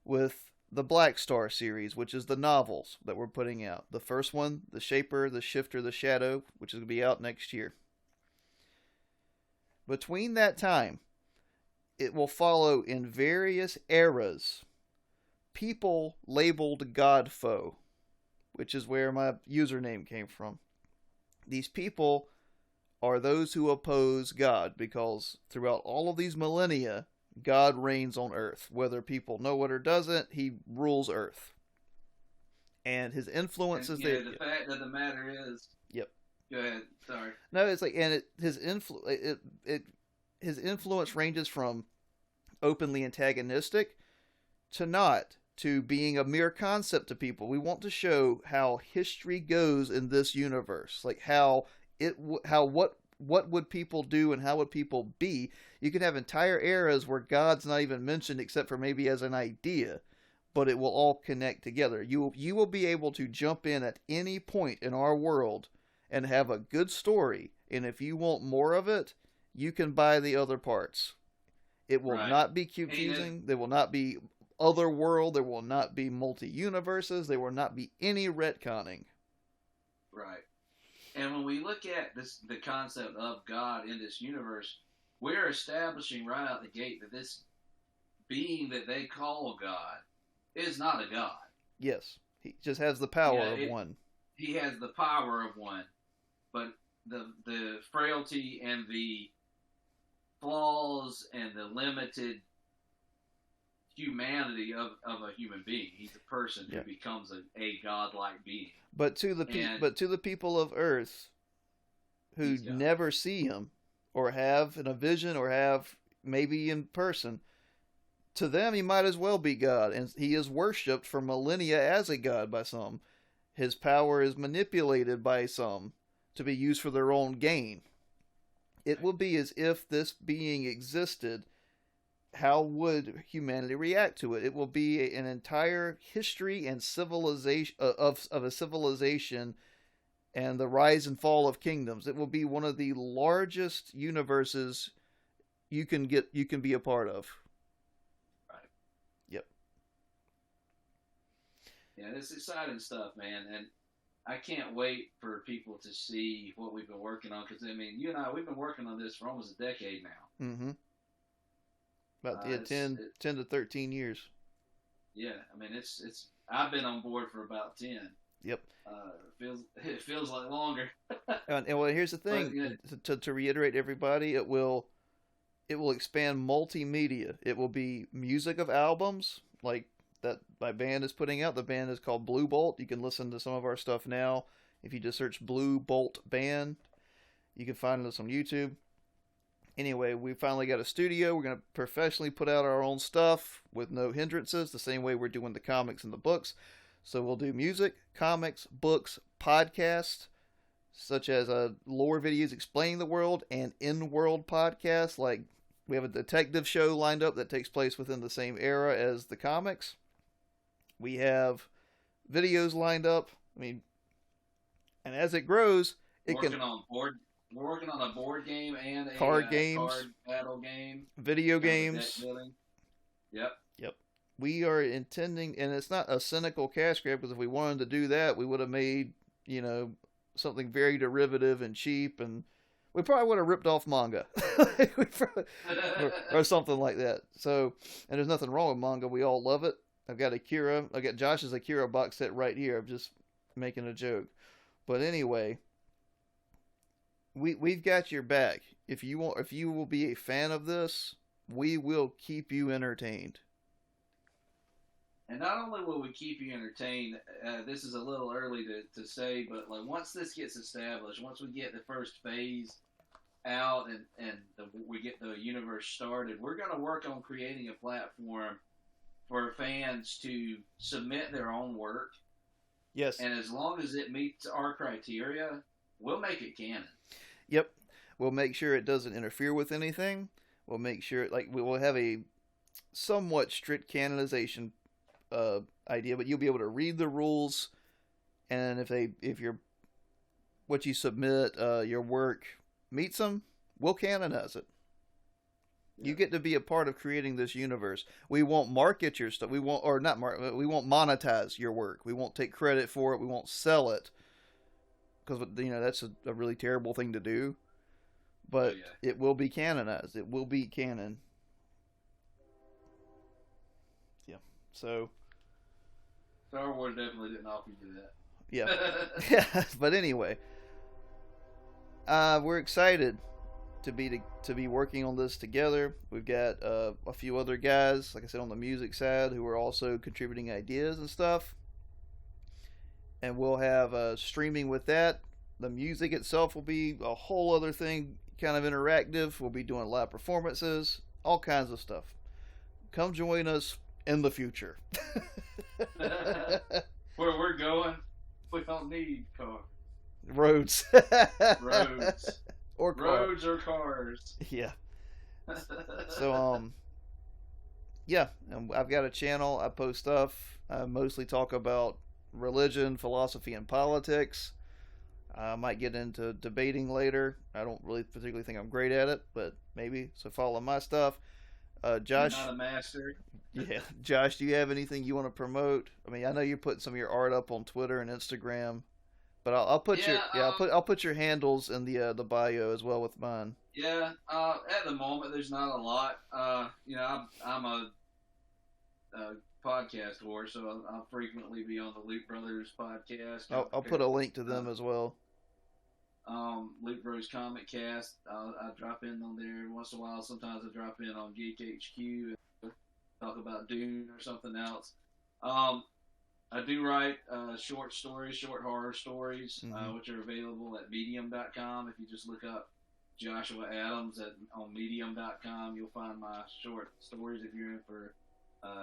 Speaker 1: with the Black Star series, which is the novels that we're putting out. The first one, The Shaper, The Shifter, The Shadow, which is going to be out next year. Between that time, it will follow in various eras people labeled GODFOE, which is where my username came from. These people are those who oppose God, because throughout all of these millennia, God reigns on Earth. Whether people know it or doesn't, he rules Earth. And his influence is there.
Speaker 2: The fact of the matter is...
Speaker 1: Yep.
Speaker 2: Go ahead. Sorry.
Speaker 1: No, it's like, and his influence ranges from openly antagonistic to not, to being a mere concept to people. We want to show how history goes in this universe, like what would people do and how would people be. You can have entire eras where God's not even mentioned except for maybe as an idea, but it will all connect together. You will be able to jump in at any point in our world and have a good story, and if you want more of it, you can buy the other parts. It will not be confusing. There will not be other world. There will not be multi-universes. There will not be any retconning.
Speaker 2: Right. And when we look at this, the concept of God in this universe, we're establishing right out the gate that this being that they call God is not a God.
Speaker 1: Yes, he just has the power of one.
Speaker 2: He has the power of one, but the frailty and the flaws and the limited humanity of a human being. He's a person who becomes a godlike being.
Speaker 1: But to the people of Earth who never see him or have in a vision or have maybe in person, to them he might as well be God, and he is worshipped for millennia as a god by some. His power is manipulated by some to be used for their own gain. It will be as if this being existed. How would humanity react to it? It will be an entire history and civilization of a civilization and the rise and fall of kingdoms. It will be one of the largest universes you can be a part of.
Speaker 2: Right.
Speaker 1: Yep.
Speaker 2: Yeah, it's exciting stuff, man, and I can't wait for people to see what we've been working on, because I mean, you and I, we've been working on this for almost a decade now.
Speaker 1: Mm-hmm. About 10 to 13 years.
Speaker 2: Yeah, I mean, it's I've been on board for about 10.
Speaker 1: Yep.
Speaker 2: It feels like longer.
Speaker 1: and well, here's the thing. But, to reiterate everybody, it will expand multimedia. It will be music of albums like that my band is putting out. The band is called Blue Bolt. You can listen to some of our stuff now. If you just search Blue Bolt Band, you can find us on YouTube. Anyway, we finally got a studio. We're going to professionally put out our own stuff with no hindrances, the same way we're doing the comics and the books. So we'll do music, comics, books, podcasts, such as lore videos explaining the world, and in-world podcasts. Like, we have a detective show lined up that takes place within the same era as the comics. We have videos lined up. I mean, and as it grows,
Speaker 2: We're working on a board game and a
Speaker 1: card games,
Speaker 2: card battle game,
Speaker 1: video games.
Speaker 2: Yep.
Speaker 1: We are intending, and it's not a cynical cash grab, because if we wanted to do that, we would have made, something very derivative and cheap, and we probably would have ripped off manga or something like that. So, and there's nothing wrong with manga. We all love it. I've got Josh's Akira box set right here. I'm just making a joke. But anyway, we've got your back. If you will be a fan of this, we will keep you entertained.
Speaker 2: And not only will we keep you entertained, this is a little early to say, but like once this gets established, once we get the first phase out and we get the universe started, we're going to work on creating a platform for fans to submit their own work.
Speaker 1: Yes.
Speaker 2: And as long as it meets our criteria, we'll make it canon.
Speaker 1: Yep. We'll make sure it doesn't interfere with anything. We'll make sure, we will have a somewhat strict canonization idea, but you'll be able to read the rules, and if what you submit, your work meets them, we'll canonize it. Yeah. You get to be a part of creating this universe. We won't market your stuff. We won't monetize your work. We won't take credit for it. We won't sell it, because that's a really terrible thing to do. But it will be canonized. It will be canon. Yeah. So
Speaker 2: Star Wars definitely didn't offer you that.
Speaker 1: Yeah. Yeah. But anyway, we're excited to be working on this together. We've got a few other guys, like I said, on the music side, who are also contributing ideas and stuff. And we'll have streaming with that. The music itself will be a whole other thing, kind of interactive. We'll be doing live performances, all kinds of stuff. Come join us in the future.
Speaker 2: Where we're going, we don't need cars.
Speaker 1: Roads.
Speaker 2: Roads.
Speaker 1: Or cars.
Speaker 2: Roads or cars.
Speaker 1: Yeah. So, yeah, and I've got a channel. I post stuff. I mostly talk about religion, philosophy, and politics. I might get into debating later. I don't really particularly think I'm great at it, but maybe. So follow my stuff. Josh,
Speaker 2: you're not a master.
Speaker 1: Yeah, Josh, do you have anything you want to promote? I mean, I know you're putting some of your art up on Twitter and Instagram. But I'll put
Speaker 2: Yeah,
Speaker 1: your I'll put your handles in the bio as well with mine.
Speaker 2: yeah. At the moment, there's not a lot. I'm a podcast whore, so I'll frequently be on the Loot Brothers podcast.
Speaker 1: I'll put a link to them as well.
Speaker 2: Loot Bros Comic Cast. I drop in on there once in a while. Sometimes I drop in on Geek HQ and talk about Dune or something else. I do write short stories, short horror stories, which are available at medium.com. If you just look up Joshua Adams on medium.com, you'll find my short stories. If you're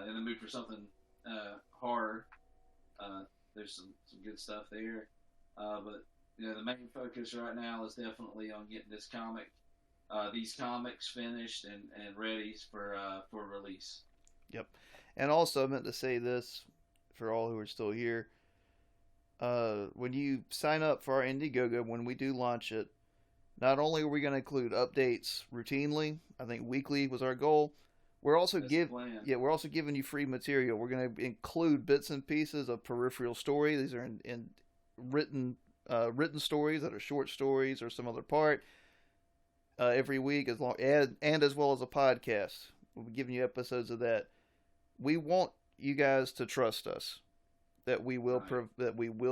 Speaker 2: in the mood for something horror, there's some good stuff there. But the main focus right now is definitely on getting these comics finished and ready for release.
Speaker 1: Yep. And also, I meant to say this for all who are still here. When you sign up for our Indiegogo, when we do launch it, not only are we going to include updates routinely, I think weekly was our goal. We're also we're also giving you free material. We're going to include bits and pieces of peripheral story. These are in written stories that are short stories or some other part every week, as well as a podcast. We'll be giving you episodes of that. We want you guys to trust us that we will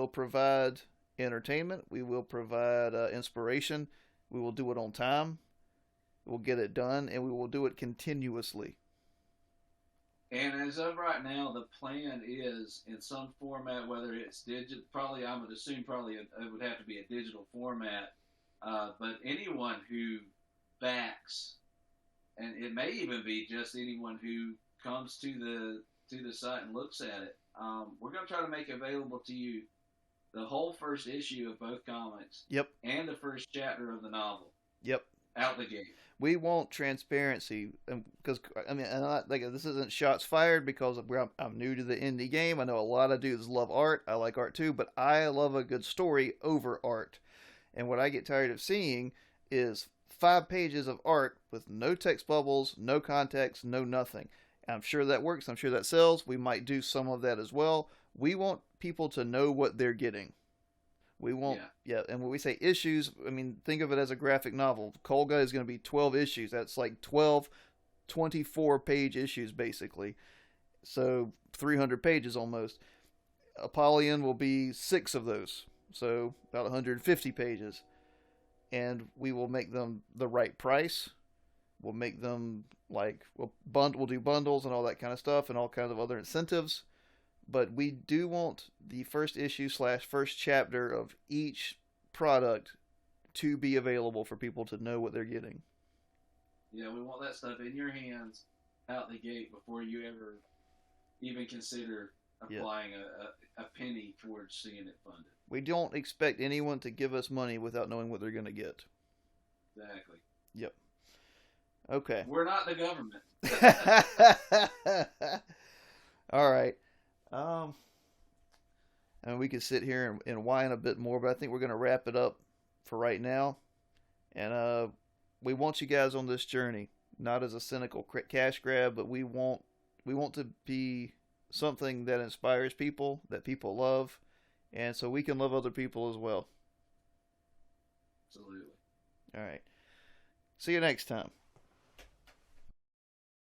Speaker 1: provide entertainment. We will provide inspiration. We will do it on time. We'll get it done, and we will do it continuously.
Speaker 2: And as of right now, the plan is in some format, whether it's digital, I would assume it would have to be a digital format. But anyone who backs, and it may even be just anyone who comes to the site and looks at it, we're going to try to make available to you the whole first issue of both comics.
Speaker 1: Yep.
Speaker 2: And the first chapter of the novel.
Speaker 1: Yep.
Speaker 2: Out the gate.
Speaker 1: We want transparency, because this isn't shots fired because I'm new to the indie game. I know a lot of dudes love art. I like art too, but I love a good story over art. And what I get tired of seeing is 5 pages of art with no text bubbles, no context, no nothing. I'm sure that works. I'm sure that sells. We might do some of that as well. We want people to know what they're getting. We won't, and when we say issues, I mean, think of it as a graphic novel. Kolga is going to be 12 issues. That's like 12 24-page issues, basically. So 300 pages almost. Apollyon will be 6 of those. So about 150 pages. And we will make them the right price. We'll make them we'll do bundles and all that kind of stuff and all kinds of other incentives. But we do want the first issue / first chapter of each product to be available for people to know what they're getting.
Speaker 2: Yeah, we want that stuff in your hands out the gate before you ever even consider applying a penny towards seeing it funded.
Speaker 1: We don't expect anyone to give us money without knowing what they're going to get.
Speaker 2: Exactly.
Speaker 1: Yep. Okay.
Speaker 2: We're not the government.
Speaker 1: All right. And we could sit here and whine a bit more, but I think we're going to wrap it up for right now. And we want you guys on this journey, not as a cynical cash grab, but we want to be something that inspires people, that people love, and so we can love other people as well.
Speaker 2: Absolutely.
Speaker 1: All right. See you next time.